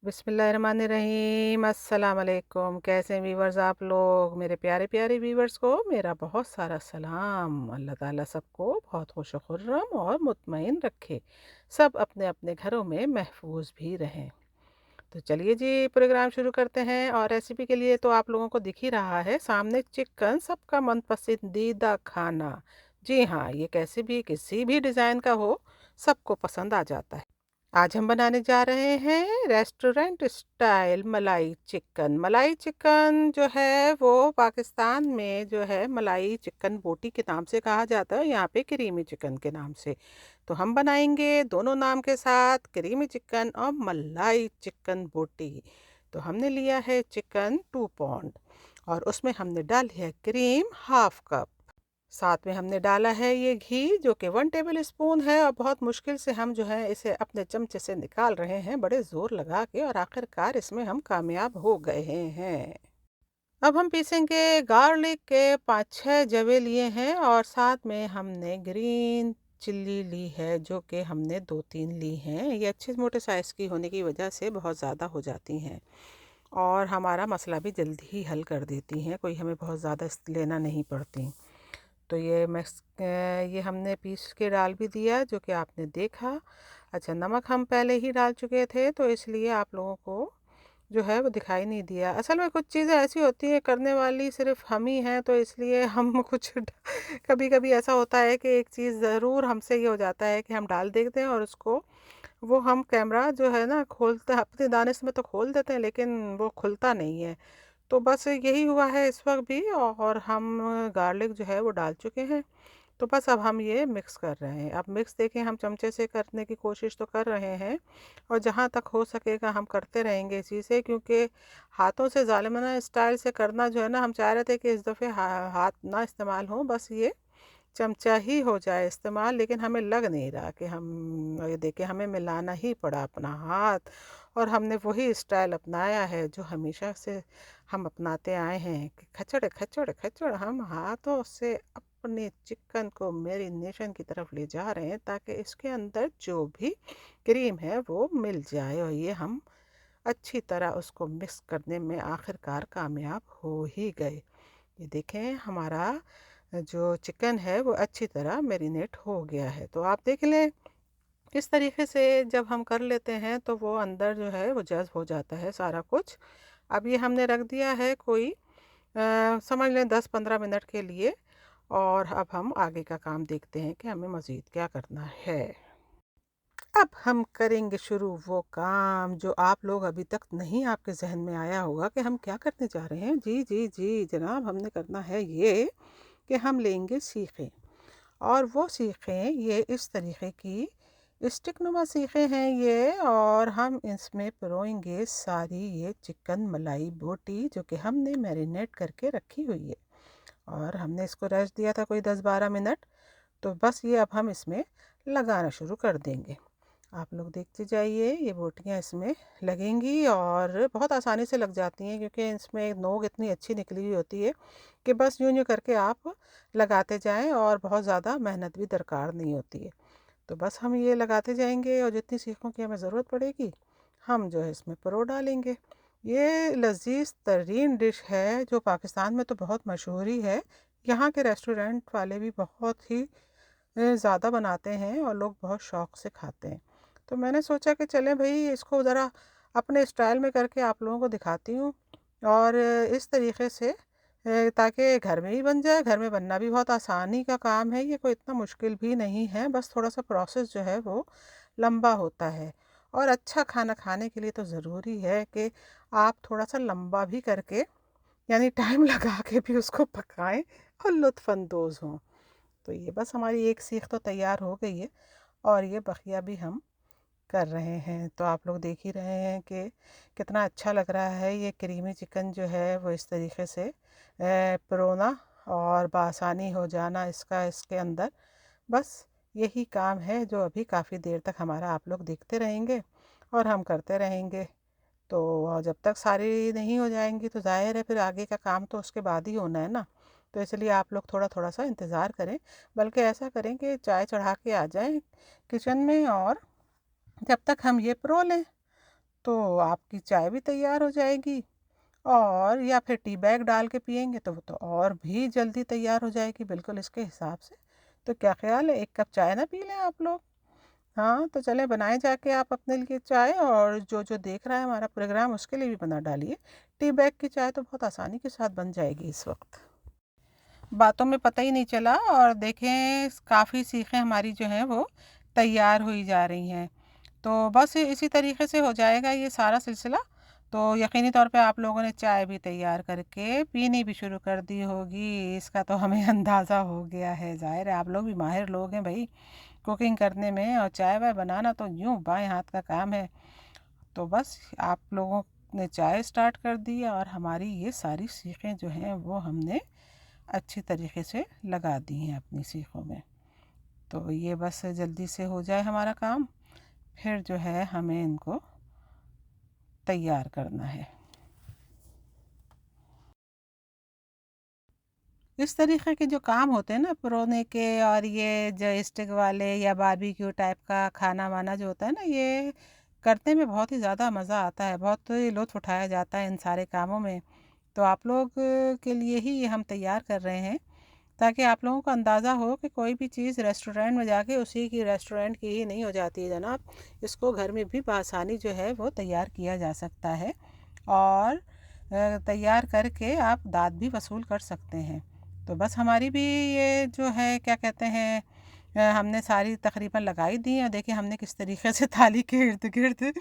बिस्मिल्लाहिर्रहमानिर्रहीम अस्सलाम वालेकुम। कैसे हैं व्यूवर्स आप लोग? मेरे प्यारे प्यारे व्यूवर्स को मेरा बहुत सारा सलाम। अल्लाह ताला सबको बहुत खुश खुर्रम और मुतमईन रखे, सब अपने अपने घरों में महफूज भी रहें। तो चलिए जी, प्रोग्राम शुरू करते हैं। और रेसिपी के लिए तो आप लोगों को दिख ही रहा है सामने, चिकन सबका मन पसंदीदा खाना। जी हाँ, ये कैसे भी किसी भी डिज़ाइन का हो, सबको पसंद आ जाता है। आज हम बनाने जा रहे हैं रेस्टोरेंट स्टाइल मलाई चिकन। मलाई चिकन जो है वो पाकिस्तान में जो है मलाई चिकन बोटी के नाम से कहा जाता है, यहाँ पे क्रीमी चिकन के नाम से। तो हम बनाएंगे दोनों नाम के साथ, क्रीमी चिकन और मलाई चिकन बोटी। तो हमने लिया है चिकन 2 पाउंड और उसमें हमने डाली है क्रीम हाफ कप। साथ में हमने डाला है ये घी जो कि 1 टेबल स्पून है, और बहुत मुश्किल से हम जो है इसे अपने चमचे से निकाल रहे हैं, बड़े ज़ोर लगा के, और आखिरकार इसमें हम कामयाब हो गए हैं। अब हम पीसेंगे गार्लिक के 5-6 जवे लिए हैं, और साथ में हमने ग्रीन चिल्ली ली है जो कि हमने 2-3 ली हैं। ये अच्छे मोटे साइज़ की होने की वजह से बहुत ज़्यादा हो जाती हैं और हमारा मसला भी जल्दी ही हल कर देती हैं, कोई हमें बहुत ज़्यादा लेना नहीं पड़ती। तो ये हमने पीस के डाल भी दिया जो कि आपने देखा। अच्छा, नमक हम पहले ही डाल चुके थे तो इसलिए आप लोगों को जो है वो दिखाई नहीं दिया। असल में कुछ चीज़ें ऐसी होती हैं, करने वाली सिर्फ हम ही हैं, तो इसलिए हम कुछ कभी कभी ऐसा होता है कि एक चीज़ ज़रूर हमसे ये हो जाता है कि हम डाल देते हैं और उसको वो हम कैमरा जो है ना खोलते अपने दानिश में तो खोल देते हैं, लेकिन वो खुलता नहीं है। तो बस यही हुआ है इस वक्त भी, और हम गार्लिक जो है वो डाल चुके हैं। तो बस अब हम ये मिक्स कर रहे हैं। अब मिक्स देखें, हम चमचे से करने की कोशिश तो कर रहे हैं, और जहाँ तक हो सकेगा हम करते रहेंगे इसी से, क्योंकि हाथों से ज़ालिमाना स्टाइल से करना जो है ना, हम चाह रहे थे कि इस दफ़े हाथ ना इस्तेमाल हो, बस ये चमचा ही हो जाए इस्तेमाल। लेकिन हमें लग नहीं रहा कि हम ये देखें, हमें मिलाना ही पड़ा अपना हाथ, और हमने वही स्टाइल अपनाया है जो हमेशा से हम अपनाते आए हैं कि खचड़ खचड़ खचड़ हम हाथों से अपने चिकन को मैरिनेशन की तरफ ले जा रहे हैं, ताकि इसके अंदर जो भी क्रीम है वो मिल जाए, और ये हम अच्छी तरह उसको मिक्स करने में आखिरकार कामयाब हो ही गए। ये देखें, हमारा जो चिकन है वो अच्छी तरह मैरिनेट हो गया है। तो आप देख लें, इस तरीके से जब हम कर लेते हैं तो वो अंदर जो है वो जज़्ब हो जाता है सारा कुछ। अब ये हमने रख दिया है कोई समझ लें 10-15 मिनट के लिए, और अब हम आगे का काम देखते हैं कि हमें मज़ीद क्या करना है। अब हम करेंगे शुरू वो काम जो आप लोग अभी तक नहीं आपके जहन में आया होगा कि हम क्या करने जा रहे हैं। जी जी जी जनाब, हमने करना है ये कि हम लेंगे सीखें, और वो सीखें ये इस तरीके की स्टिक नुमा सीखें हैं ये, और हम इसमें परोएंगे सारी ये चिकन मलाई बोटी जो कि हमने मैरिनेट करके रखी हुई है, और हमने इसको रेस्ट दिया था कोई 10-12 मिनट। तो बस ये अब हम इसमें लगाना शुरू कर देंगे। आप लोग देखते जाइए, ये बोटियाँ इसमें लगेंगी और बहुत आसानी से लग जाती हैं, क्योंकि इसमें नोक इतनी अच्छी निकली हुई होती है कि बस यूँ यूँ करके आप लगाते जाएं, और बहुत ज़्यादा मेहनत भी दरकार नहीं होती है। तो बस हम ये लगाते जाएंगे, और जितनी सीखों की हमें ज़रूरत पड़ेगी हम जो है इसमें परोड़ डालेंगे। ये लजीज तरीन डिश है जो पाकिस्तान में तो बहुत मशहूर ही है। यहाँ के रेस्टोरेंट वाले भी बहुत ही ज़्यादा बनाते हैं और लोग बहुत शौक़ से खाते हैं। तो मैंने सोचा कि चलें भाई, इसको ज़रा अपने स्टाइल में करके आप लोगों को दिखाती हूँ, और इस तरीके से ताकि घर में ही बन जाए। घर में बनना भी बहुत आसानी का काम है, ये कोई इतना मुश्किल भी नहीं है, बस थोड़ा सा प्रोसेस जो है वो लंबा होता है। और अच्छा खाना खाने के लिए तो ज़रूरी है कि आप थोड़ा सा लंबा भी करके, यानी टाइम लगा के भी उसको पकाएं और लुत्फ़अंदोज़ हों। तो ये बस हमारी एक सीख तो तैयार हो गई है, और ये बखिया भी हम कर रहे हैं। तो आप लोग देख ही रहे हैं कि कितना अच्छा लग रहा है। ये क्रीमी चिकन जो है वो इस तरीके से परोना और बआसानी हो जाना इसका इसके अंदर। बस यही काम है जो अभी काफ़ी देर तक हमारा आप लोग देखते रहेंगे और हम करते रहेंगे। तो जब तक सारी नहीं हो जाएंगी तो ज़ाहिर है फिर आगे का काम तो उसके बाद ही होना है ना। तो इसलिए आप लोग थोड़ा थोड़ा सा इंतज़ार करें, बल्कि ऐसा करें कि चाय चढ़ा के आ जाएं किचन में, और जब तक हम ये परो लें। तो आपकी चाय भी तैयार हो जाएगी। और या फिर टी बैग डाल के पिएंगे तो वो तो और भी जल्दी तैयार हो जाएगी, बिल्कुल इसके हिसाब से। तो क्या ख्याल है, 1 कप चाय ना पी लें आप लोग? हाँ, तो चलें बनाए जाके आप अपने लिए चाय, और जो जो देख रहा है हमारा प्रोग्राम उसके लिए भी बना डालिए। टी बैग की चाय तो बहुत आसानी के साथ बन जाएगी इस वक्त। बातों में पता ही नहीं चला, और देखें काफ़ी सीखें हमारी जो हैं वो तैयार हुई जा रही हैं। तो बस इसी तरीके से हो जाएगा ये सारा सिलसिला। तो यकीनी तौर पे आप लोगों ने चाय भी तैयार करके पीनी भी शुरू कर दी होगी, इसका तो हमें अंदाज़ा हो गया है। ज़ाहिर है आप लोग भी माहिर लोग हैं भाई कुकिंग करने में, और चाय वाय बनाना तो यूँ बाएं हाथ का काम है। तो बस आप लोगों ने चाय स्टार्ट कर दी, और हमारी ये सारी सीखें जो हैं वो हमने अच्छी तरीके से लगा दी हैं अपनी सीखों में। तो ये बस जल्दी से हो जाए हमारा काम, फिर जो है हमें इनको तैयार करना है। इस तरीके के जो काम होते हैं ना पुरोने के, और ये जो स्टिक वाले या बारबेक्यू टाइप का खाना वाना जो होता है ना, ये करने में बहुत ही ज़्यादा मज़ा आता है, बहुत ही लुत्फ़ उठाया जाता है इन सारे कामों में। तो आप लोग के लिए ही ये हम तैयार कर रहे हैं, ताकि आप लोगों को अंदाज़ा हो कि कोई भी चीज़ रेस्टोरेंट में जाके उसी की रेस्टोरेंट की ही नहीं हो जाती है जनाब। इसको घर में भी बआसानी जो है वो तैयार किया जा सकता है, और तैयार करके आप दाद भी वसूल कर सकते हैं। तो बस हमारी भी ये जो है क्या कहते हैं, हमने सारी तकरीबन लगाई दी, और देखिए हमने किस तरीके से थाली के इर्द गिर्द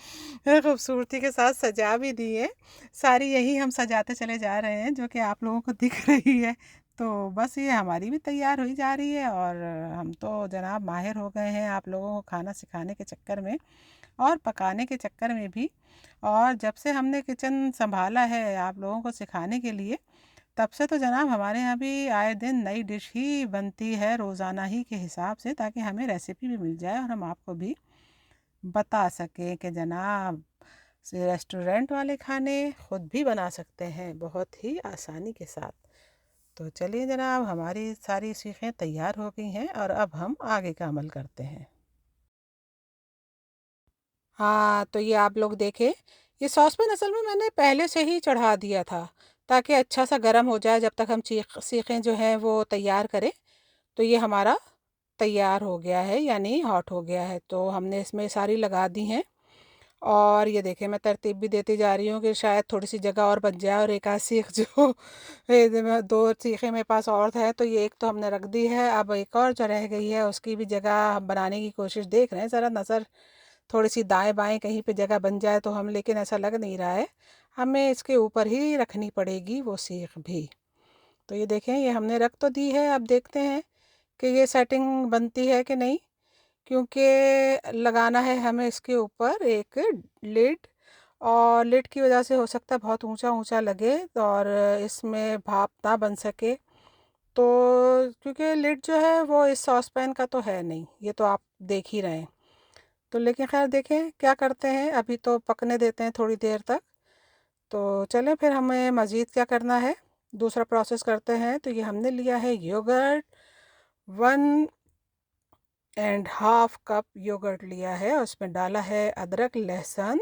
खूबसूरती के साथ सजा भी दी है। सारी यही हम सजाते चले जा रहे हैं जो कि आप लोगों को दिख रही है। तो बस ये हमारी भी तैयार हुई जा रही है, और हम तो जनाब माहिर हो गए हैं आप लोगों को खाना सिखाने के चक्कर में और पकाने के चक्कर में भी। और जब से हमने किचन संभाला है आप लोगों को सिखाने के लिए, तब से तो जनाब हमारे यहाँ भी आए दिन नई डिश ही बनती है रोज़ाना ही के हिसाब से, ताकि हमें रेसिपी भी मिल जाए और हम आपको भी बता सकें कि जनाब से रेस्टोरेंट वाले खाने खुद भी बना सकते हैं बहुत ही आसानी के साथ। तो चलिए जनाब, हमारी सारी सीखें तैयार हो गई हैं, और अब हम आगे का अमल करते हैं। हाँ, तो ये आप लोग देखें, ये सॉसपैन असल में मैंने पहले से ही चढ़ा दिया था, ताकि अच्छा सा गर्म हो जाए जब तक हम सीखें जो हैं वो तैयार करें। तो ये हमारा तैयार हो गया है, यानी हॉट हो गया है। तो हमने इसमें सारी लगा दी हैं, और ये देखें मैं तरतीब भी देती जा रही हूँ कि शायद थोड़ी सी जगह और बच जाए, और एक आध सीख जो दो सीखें मेरे पास और है, तो ये एक तो हमने रख दी है। अब एक और जो रह गई है उसकी भी जगह हम बनाने की कोशिश देख रहे हैं, ज़रा नज़र थोड़ी सी दाएं बाएं कहीं पे जगह बन जाए तो हम, लेकिन ऐसा लग नहीं रहा है। हमें इसके ऊपर ही रखनी पड़ेगी वो सीख भी। तो ये देखें, ये हमने रख तो दी है, अब देखते हैं कि ये सेटिंग बनती है कि नहीं, क्योंकि लगाना है हमें इसके ऊपर एक लिड, और लिड की वजह से हो सकता है बहुत ऊंचा ऊंचा लगे और इसमें भाप ना बन सके। तो क्योंकि लिड जो है वो इस सॉस पैन का तो है नहीं, ये तो आप देख ही रहे हैं। तो लेकिन खैर देखें क्या करते हैं, अभी तो पकने देते हैं थोड़ी देर तक। तो चलें फिर हमें मज़ीद क्या करना है, दूसरा प्रोसेस करते हैं। तो ये हमने लिया है योगर्ट, 1.5 कप योगर्ट लिया है, और उसमें डाला है अदरक लहसुन,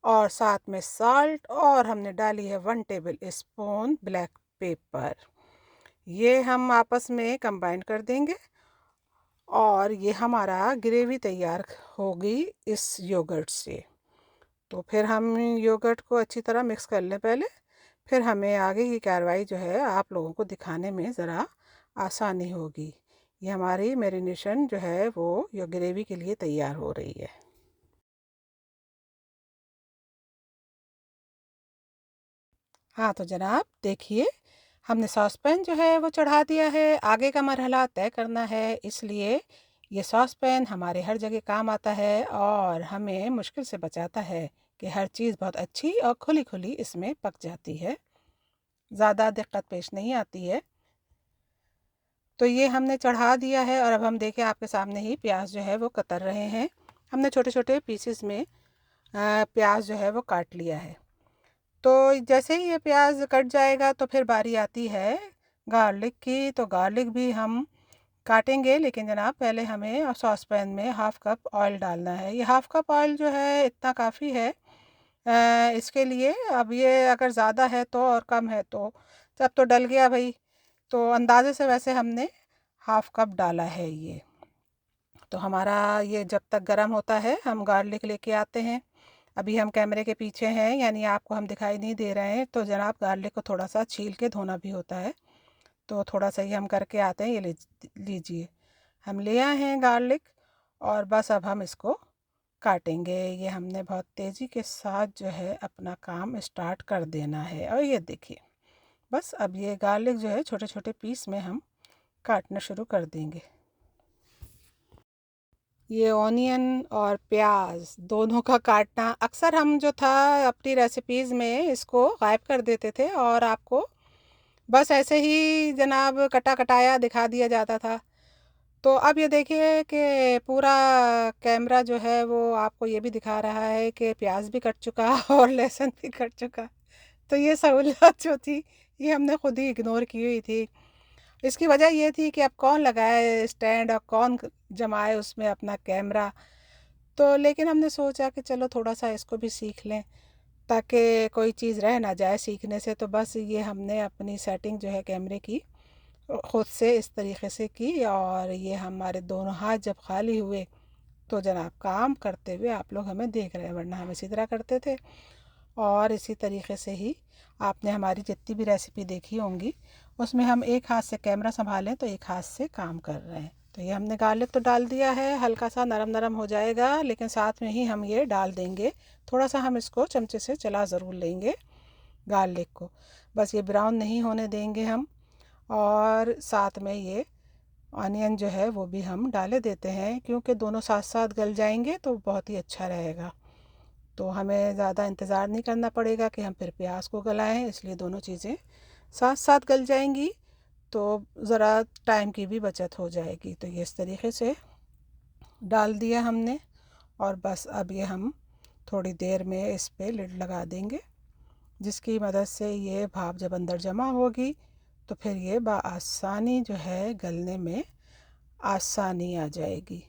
और साथ में साल्ट, और हमने डाली है 1 टेबल स्पून ब्लैक पेपर। ये हम आपस में कंबाइन कर देंगे, और ये हमारा ग्रेवी तैयार होगी इस योगर्ट से। तो फिर हम योगर्ट को अच्छी तरह मिक्स कर लें पहले, फिर हमें आगे की कार्रवाई जो है आप लोगों को दिखाने में ज़रा आसानी होगी। ये हमारी मैरिनेशन जो है वो यो ग्रेवी के लिए तैयार हो रही है। हाँ तो जनाब देखिए, हमने सॉस पैन जो है वो चढ़ा दिया है। आगे का मरहला तय करना है, इसलिए ये सॉस पैन हमारे हर जगह काम आता है, और हमें मुश्किल से बचाता है कि हर चीज़ बहुत अच्छी और खुली खुली इसमें पक जाती है, ज़्यादा दिक्कत पेश नहीं आती है। तो ये हमने चढ़ा दिया है, और अब हम देखें आपके सामने ही प्याज जो है वो कतर रहे हैं। हमने छोटे छोटे पीसेस में प्याज जो है वो काट लिया है। तो जैसे ही ये प्याज कट जाएगा तो फिर बारी आती है गार्लिक की। तो गार्लिक भी हम काटेंगे, लेकिन जनाब पहले हमें सॉस पैन में 1/2 कप ऑयल डालना है। ये 1/2 कप ऑयल जो है इतना काफ़ी है, इसके लिए अब ये अगर ज़्यादा है तो और कम है तो, जब तो डल गया भाई, तो अंदाज़े से वैसे हमने हाफ़ कप डाला है ये। तो हमारा ये जब तक गर्म होता है हम गार्लिक लेके आते हैं। अभी हम कैमरे के पीछे हैं, यानी आपको हम दिखाई नहीं दे रहे हैं, तो जनाब गार्लिक को थोड़ा सा छील के धोना भी होता है। तो थोड़ा सा ही हम करके आते हैं। ये लीजिए, हम ले आए हैं गार्लिक, और बस अब हम इसको काटेंगे। ये हमने बहुत तेज़ी के साथ जो है अपना काम स्टार्ट कर देना है। और ये देखिए, बस अब ये गार्लिक जो है छोटे छोटे पीस में हम काटना शुरू कर देंगे। ये ऑनियन और प्याज दोनों का काटना अक्सर हम जो था अपनी रेसिपीज़ में इसको गायब कर देते थे, और आपको बस ऐसे ही जनाब कटा कटाया दिखा दिया जाता था। तो अब ये देखिए कि पूरा कैमरा जो है वो आपको ये भी दिखा रहा है कि प्याज भी कट चुका और लहसुन भी कट चुका। तो ये सहूलियत जो थी ये हमने खुद ही इग्नोर की हुई थी। इसकी वजह ये थी कि अब कौन लगाए स्टैंड और कौन जमाए उसमें अपना कैमरा। तो लेकिन हमने सोचा कि चलो थोड़ा सा इसको भी सीख लें, ताकि कोई चीज़ रह ना जाए सीखने से। तो बस ये हमने अपनी सेटिंग जो है कैमरे की खुद से इस तरीके से की, और ये हमारे दोनों हाथ जब खाली हुए तो जनाब काम करते हुए आप लोग हमें देख रहे हैं, वरना हम इसी तरह करते थे। और इसी तरीके से ही आपने हमारी जितनी भी रेसिपी देखी होंगी उसमें हम एक हाथ से कैमरा संभालें तो एक हाथ से काम कर रहे हैं। तो ये हमने गार्लिक तो डाल दिया है, हल्का सा नरम नरम हो जाएगा, लेकिन साथ में ही हम ये डाल देंगे। थोड़ा सा हम इसको चमचे से चला ज़रूर लेंगे गार्लिक को, बस ये ब्राउन नहीं होने देंगे हम। और साथ में ये ऑनियन जो है वो भी हम डाले देते हैं, क्योंकि दोनों साथ साथ गल जाएंगे तो बहुत ही अच्छा रहेगा। तो हमें ज़्यादा इंतज़ार नहीं करना पड़ेगा कि हम फिर प्याज को गलाएं, इसलिए दोनों चीज़ें साथ साथ गल जाएंगी, तो ज़रा टाइम की भी बचत हो जाएगी। तो ये इस तरीके से डाल दिया हमने, और बस अब ये हम थोड़ी देर में इस पे लिड लगा देंगे, जिसकी मदद से ये भाप जब अंदर जमा होगी तो फिर ये आसानी जो है गलने में आसानी आ जाएगी।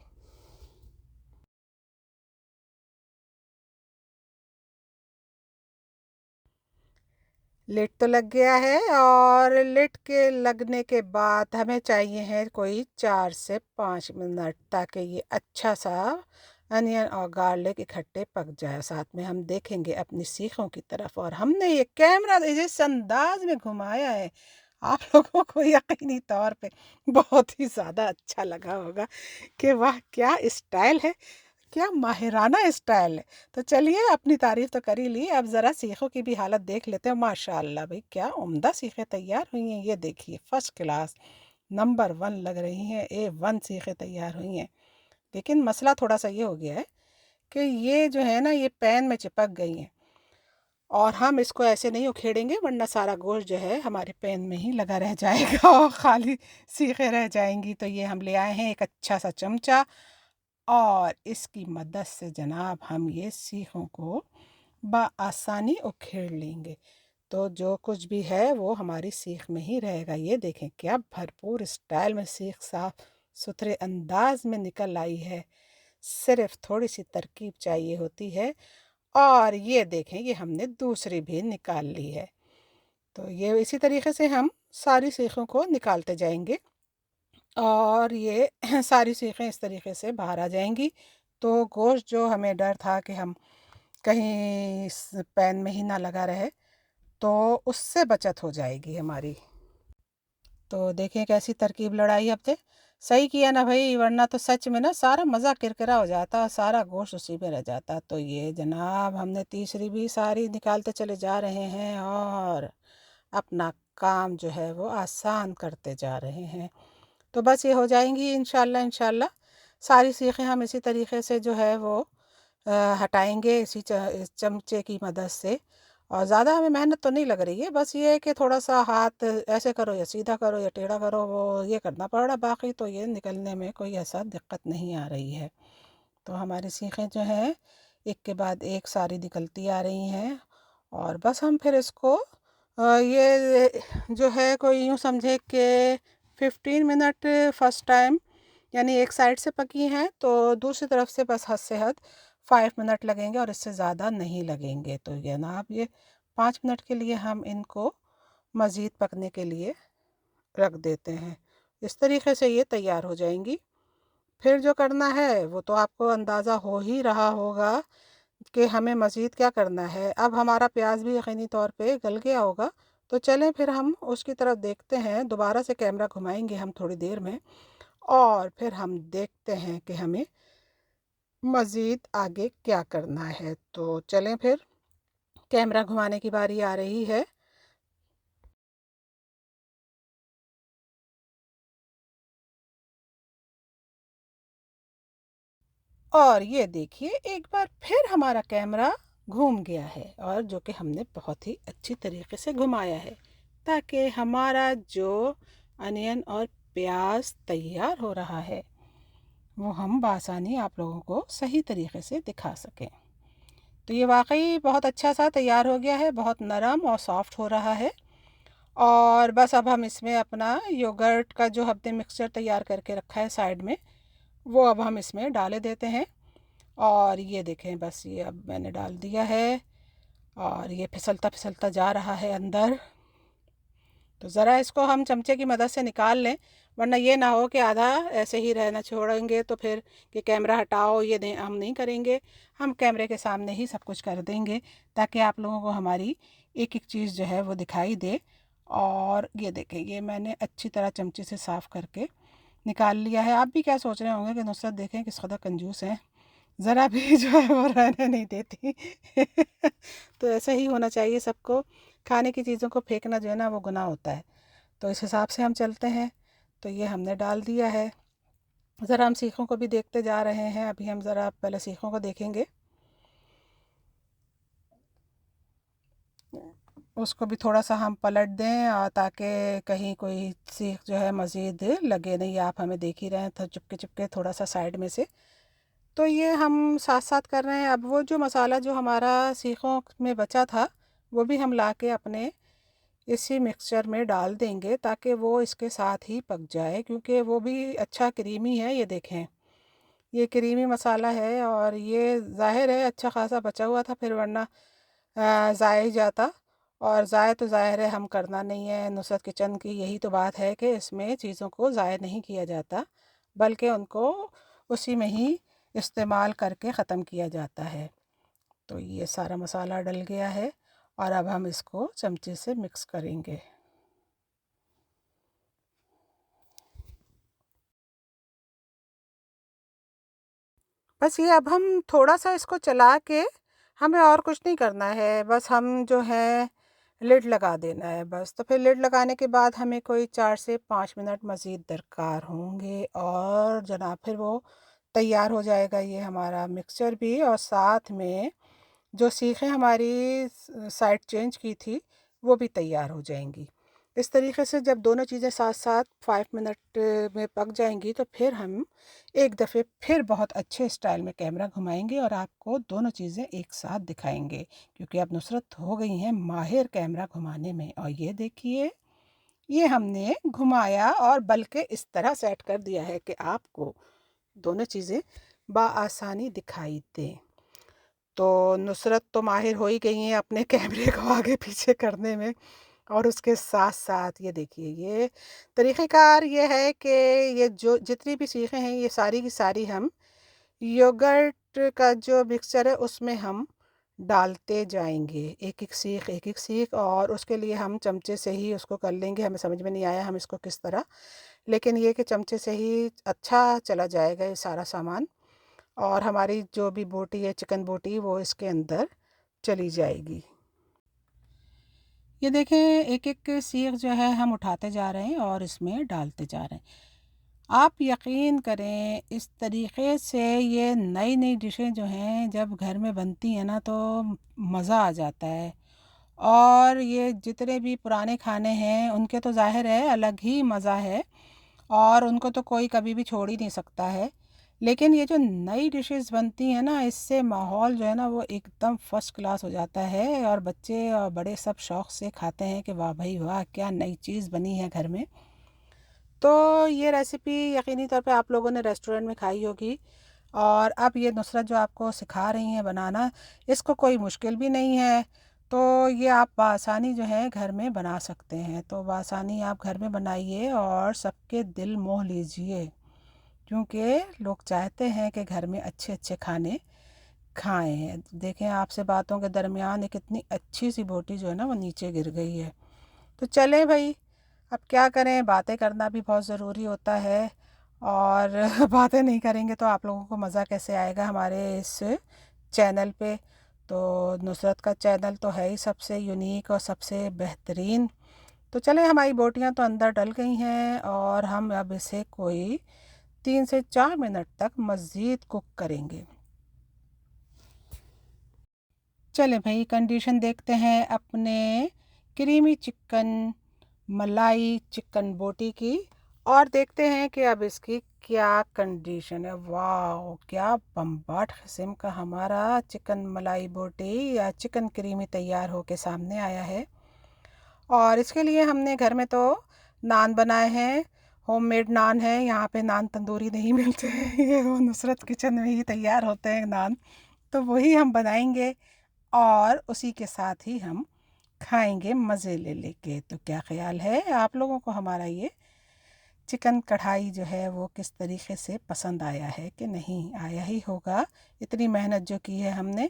लिड तो लग गया है, और लिड के लगने के बाद हमें चाहिए है कोई 4 से 5 मिनट, ताकि ये अच्छा सा अनियन और गार्लिक इकट्ठे पक जाए। साथ में हम देखेंगे अपनी सीखों की तरफ, और हमने ये कैमरा जिस अंदाज में घुमाया है आप लोगों को यकीनी तौर पे बहुत ही ज़्यादा अच्छा लगा होगा कि वाह क्या स्टाइल है, क्या माहिराना स्टाइल है। तो चलिए, अपनी तारीफ तो कर ही ली, अब ज़रा सीखों की भी हालत देख लेते हैं। माशाल्लाह भाई, क्या उम्दा सीखें तैयार हुई हैं। ये देखिए, फर्स्ट क्लास नंबर 1 लग रही हैं, A1 सीखें तैयार हुई हैं। लेकिन मसला थोड़ा सा ये हो गया है कि ये जो है ना, ये पैन में चिपक गई हैं, और हम इसको ऐसे नहीं उखेड़ेंगे, वरना सारा गोश्त जो है हमारे पैन में ही लगा रह जाएगा और खाली सीखें रह जाएंगी। तो ये हम ले आए हैं एक अच्छा सा चमचा, और इसकी मदद से जनाब हम ये सीखों को बआसानी उखेड़ लेंगे। तो जो कुछ भी है वो हमारी सीख में ही रहेगा। ये देखें क्या भरपूर स्टाइल में सीख साफ सुथरे अंदाज में निकल आई है। सिर्फ थोड़ी सी तरकीब चाहिए होती है। और ये देखें, ये हमने दूसरी भी निकाल ली है। तो ये इसी तरीके से हम सारी सीखों को निकालते जाएंगे, और ये सारी सीखें इस तरीके से बाहर आ जाएंगी। तो गोश्त जो हमें डर था कि हम कहीं इस पैन में ही ना लगा रहे, तो उससे बचत हो जाएगी हमारी। तो देखें कैसी तरकीब लड़ाई हमने, सही किया ना भाई, वरना तो सच में ना सारा मज़ा किरकिरा हो जाता, सारा गोश्त उसी में रह जाता। तो ये जनाब हमने तीसरी भी सारी निकालते चले जा रहे हैं, और अपना काम जो है वो आसान करते जा रहे हैं। तो बस ये हो जाएंगी इंशाल्लाह इंशाल्लाह। सारी सीखें हम इसी तरीके से जो है वो हटाएंगे, इसी चमचे की मदद से। और ज़्यादा हमें मेहनत तो नहीं लग रही है, बस ये है कि थोड़ा सा हाथ ऐसे करो या सीधा करो या टेढ़ा करो, वो ये करना पड़ रहा, बाकी तो ये निकलने में कोई ऐसा दिक्कत नहीं आ रही है। तो हमारी सीखें जो हैं एक के बाद एक सारी निकलती आ रही हैं, और बस हम फिर इसको ये जो है कोई यूँ समझे कि 15 मिनट फर्स्ट टाइम, यानी एक साइड से पकी हैं, तो दूसरी तरफ से बस हद से हद 5 मिनट लगेंगे और इससे ज़्यादा नहीं लगेंगे। तो ये ना आप ये 5 मिनट के लिए हम इनको मज़ीद पकने के लिए रख देते हैं। इस तरीके से ये तैयार हो जाएंगी। फिर जो करना है वो तो आपको अंदाज़ा हो ही रहा होगा कि हमें मज़ीद क्या करना है। अब हमारा प्याज भी यकीनी तौर पे गल गया होगा, तो चलें फिर हम उसकी तरफ देखते हैं। दोबारा से कैमरा घुमाएंगे हम थोड़ी देर में और फिर हम देखते हैं कि हमें मज़ीद आगे क्या करना है। तो चलें फिर, कैमरा घुमाने की बारी आ रही है। और ये देखिए एक बार फिर हमारा कैमरा घूम गया है, और जो कि हमने बहुत ही अच्छी तरीके से घुमाया है ताकि हमारा जो अनियन और प्याज तैयार हो रहा है वो हम बासानी आप लोगों को सही तरीके से दिखा सकें। तो ये वाकई बहुत अच्छा सा तैयार हो गया है, बहुत नरम और सॉफ्ट हो रहा है। और बस अब हम इसमें अपना योगर्ट का जो हमने मिक्सचर तैयार करके रखा है साइड में, वो अब हम इसमें डाले देते हैं। और ये देखें, बस ये अब मैंने डाल दिया है और ये फिसलता फिसलता जा रहा है अंदर। तो ज़रा इसको हम चमचे की मदद से निकाल लें, वरना ये ना हो कि आधा ऐसे ही रहना छोड़ेंगे तो फिर कि कैमरा हटाओ, ये नहीं, हम नहीं करेंगे। हम कैमरे के सामने ही सब कुछ कर देंगे ताकि आप लोगों को हमारी एक एक चीज़ जो है वो दिखाई दे। और ये देखें, ये मैंने अच्छी तरह चमचे से साफ़ करके निकाल लिया है। आप भी क्या सोच रहे होंगे कि नुसरत देखें किस कदर कंजूस हैं, ज़रा भी जो है वो रहने नहीं देती। तो ऐसा ही होना चाहिए सबको। खाने की चीज़ों को फेंकना जो है ना वो गुनाह होता है। तो इस हिसाब से हम चलते हैं। तो ये हमने डाल दिया है। ज़रा हम सीखों को भी देखते जा रहे हैं। अभी हम ज़रा पहले सीखों को देखेंगे, उसको भी थोड़ा सा हम पलट दें और ताकि कहीं कोई सीख जो है मज़ीद लगे नहीं। आप हमें देख ही रहे हैं तो चुपके चुपके थोड़ा सा साइड में से। तो ये हम साथ साथ कर रहे हैं। अब वो जो मसाला जो हमारा सीखों में बचा था वो भी हम ला के अपने इसी मिक्सचर में डाल देंगे ताकि वो इसके साथ ही पक जाए, क्योंकि वो भी अच्छा क्रीमी है। ये देखें, ये क्रीमी मसाला है और ये ज़ाहिर है अच्छा खासा बचा हुआ था, फिर वरना ज़ाया ही जाता। और ज़ाया तो ज़ाहिर है हम करना नहीं है। नुसरत किचन की यही तो बात है कि इसमें चीज़ों को ज़ाया नहीं किया जाता, बल्कि उनको उसी में ही इस्तेमाल करके ख़त्म किया जाता है। तो ये सारा मसाला डल गया है और अब हम इसको चमचे से मिक्स करेंगे। बस ये अब हम थोड़ा सा इसको चला के, हमें और कुछ नहीं करना है, बस हम जो है लिड लगा देना है बस। तो फिर लिड लगाने के बाद हमें कोई 4 से 5 मिनट मज़ीद दरकार होंगे और जनाब फिर वो तैयार हो जाएगा ये हमारा मिक्सचर भी, और साथ में जो सीखें हमारी साइड चेंज की थी वो भी तैयार हो जाएंगी। इस तरीके से जब दोनों चीज़ें साथ साथ 5 मिनट में पक जाएंगी तो फिर हम एक दफ़े फिर बहुत अच्छे स्टाइल में कैमरा घुमाएंगे और आपको दोनों चीज़ें एक साथ दिखाएंगे, क्योंकि अब नुसरत हो गई हैं माहिर कैमरा घुमाने में। और ये देखिए, ये हमने घुमाया और बल्कि इस तरह सेट कर दिया है कि आपको दोनों चीज़ें बाआसानी दिखाई दें। तो नुसरत तो माहिर हो ही गई हैं अपने कैमरे को आगे पीछे करने में, और उसके साथ साथ ये देखिए, ये तरीक़ेकार ये है कि ये जो जितनी भी सीखें हैं ये सारी की सारी हम योगर्ट का जो मिक्सचर है उसमें हम डालते जाएंगे, एक एक सीख। और उसके लिए हम चमचे से ही उसको कर लेंगे। हमें समझ में नहीं आया हम इसको किस तरह, लेकिन ये कि चमचे से ही अच्छा चला जाएगा ये सारा सामान, और हमारी जो भी बोटी है चिकन बोटी वो इसके अंदर चली जाएगी। ये देखें, एक एक सीख जो है हम उठाते जा रहे हैं और इसमें डालते जा रहे हैं। आप यकीन करें, इस तरीक़े से ये नई नई डिशें जो हैं जब घर में बनती हैं ना तो मज़ा आ जाता है। और ये जितने भी पुराने खाने हैं उनके तो ज़ाहिर है अलग ही मज़ा है, और उनको तो कोई कभी भी छोड़ ही नहीं सकता है। लेकिन ये जो नई डिशेस बनती हैं ना, इससे माहौल जो है ना वो एकदम फ़र्स्ट क्लास हो जाता है, और बच्चे और बड़े सब शौक़ से खाते हैं कि वाह भाई वाह, क्या नई चीज़ बनी है घर में। तो ये रेसिपी यकीनी तौर पे आप लोगों ने रेस्टोरेंट में खाई होगी। और अब ये नुसरत जो आपको सिखा रही हैं बनाना, इसको कोई मुश्किल भी नहीं है, तो ये आप बआसानी जो है घर में बना सकते हैं। तो बआसानी आप घर में बनाइए और सबके दिल मोह लीजिए, क्योंकि लोग चाहते हैं कि घर में अच्छे अच्छे खाने खाएं। देखें, आपसे बातों के दरमियान एक इतनी अच्छी सी बोटी जो है ना वो नीचे गिर गई है। तो चलें भाई, अब क्या करें, बातें करना भी बहुत ज़रूरी होता है। और बातें नहीं करेंगे तो आप लोगों को मज़ा कैसे आएगा हमारे इस चैनल पे। तो नुसरत का चैनल तो है ही सबसे यूनिक और सबसे बेहतरीन। तो चलें, हमारी बोटियां तो अंदर डल गई हैं और हम अब इसे कोई 3 से 4 मिनट तक मज़ीद कुक करेंगे। चलें भाई, कंडीशन देखते हैं अपने क्रीमी चिकन मलाई चिकन बोटी की, और देखते हैं कि अब इसकी क्या कंडीशन है। वाह, क्या बम्बाट किस्म का हमारा चिकन मलाई बोटी या चिकन क्रीमी तैयार होके सामने आया है। और इसके लिए हमने घर में तो नान बनाए हैं, होममेड नान है। यहाँ पे नान तंदूरी नहीं मिलते हैं, ये वो नुसरत किचन में ही तैयार होते हैं नान। तो वही हम बनाएंगे और उसी के साथ ही हम खाएंगे मज़े ले लेके। तो क्या ख्याल है आप लोगों को हमारा ये चिकन कढ़ाई जो है वो किस तरीके से पसंद आया है कि नहीं? आया ही होगा, इतनी मेहनत जो की है हमने।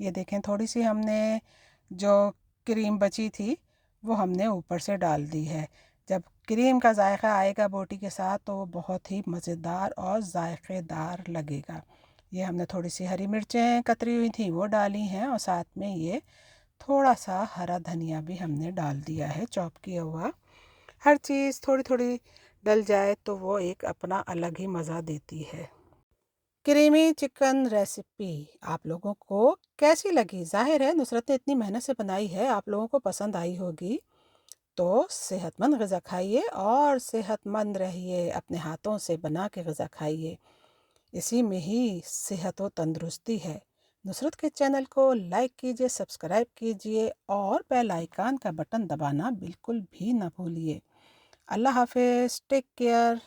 ये देखें, थोड़ी सी हमने जो क्रीम बची थी वो हमने ऊपर से डाल दी है। जब क्रीम का जायका आएगा बोटी के साथ तो वो बहुत ही मज़ेदार और जायकेदार लगेगा। ये हमने थोड़ी सी हरी मिर्चें कतरी हुई थी वो डाली हैं, और साथ में ये थोड़ा सा हरा धनिया भी हमने डाल दिया है चॉप किया हुआ। हर चीज़ थोड़ी थोड़ी डल जाए तो वो एक अपना अलग ही मज़ा देती है। क्रीमी चिकन रेसिपी आप लोगों को कैसी लगी? ज़ाहिर है नुसरत ने इतनी मेहनत से बनाई है, आप लोगों को पसंद आई होगी। तो सेहतमंद ग़िज़ा खाइए और सेहतमंद रहिए, अपने हाथों से बना के ग़िज़ा खाइए, इसी में ही सेहत व तंदुरुस्ती है। नुसरत के चैनल को लाइक कीजिए, सब्सक्राइब कीजिए और बेल आइकन का बटन दबाना बिल्कुल भी ना भूलिए। अल्लाह हाफ़िज़, टेक केयर।